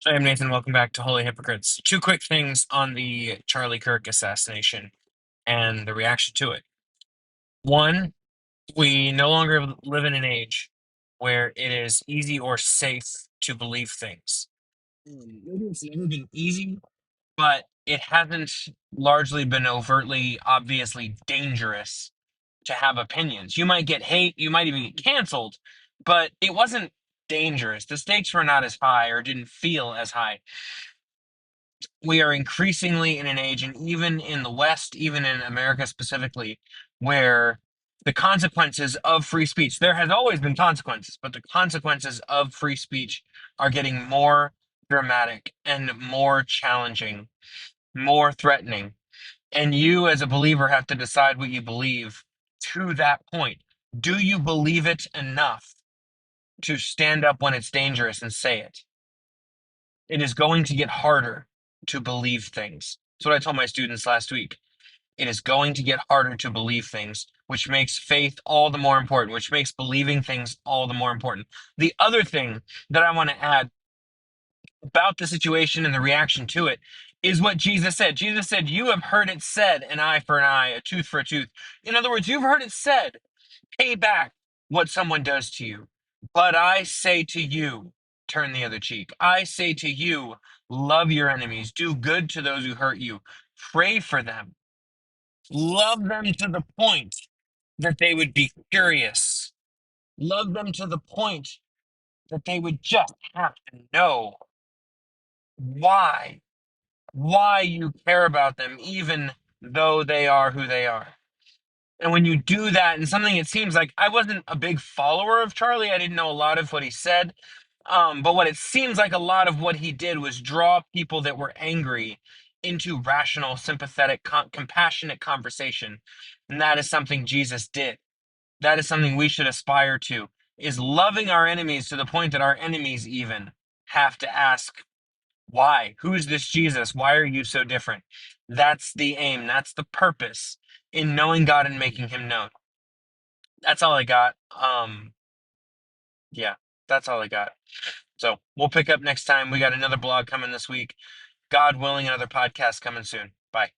Hi, I'm Nathan. Welcome back to Holy Hypocrites. Two quick things on the Charlie Kirk assassination and the reaction to it. One, we no longer live in an age where it is easy or safe to believe things. Maybe it's never been easy, but it hasn't largely been overtly, obviously dangerous to have opinions. You might get hate, you might even get canceled, but it wasn't dangerous. The stakes were not as high or didn't feel as high. We are increasingly in an age, and even in the West, even in America specifically, where the consequences of free speech, there has always been consequences, but the consequences of free speech are getting more dramatic and more challenging, more threatening. And you, as a believer, have to decide what you believe to that point. Do you believe it enough to stand up when it's dangerous and say it? It is going to get harder to believe things. That's what I told my students last week. It is going to get harder to believe things, which makes faith all the more important, which makes believing things all the more important. The other thing that I want to add about the situation and the reaction to it is what Jesus said. Jesus said, "You have heard it said, an eye for an eye, a tooth for a tooth." In other words, you've heard it said, pay back what someone does to you. But I say to you, turn the other cheek. I say to you, love your enemies, do good to those who hurt you, pray for them, love them to the point that they would be curious, love them to the point that they would just have to know why, why you care about them, even though they are who they are. And when you do that, and something it seems like I wasn't a big follower of Charlie, I didn't know a lot of what he said. But what it seems like a lot of what he did was draw people that were angry into rational, sympathetic, compassionate conversation. And that is something Jesus did. That is something we should aspire to, is loving our enemies to the point that our enemies even have to ask, why? Who is this Jesus? Why are you so different? That's the aim. That's the purpose in knowing God and making him known. That's all I got. Yeah, that's all I got. So we'll pick up next time. We got another blog coming this week. God willing, another podcast coming soon. Bye.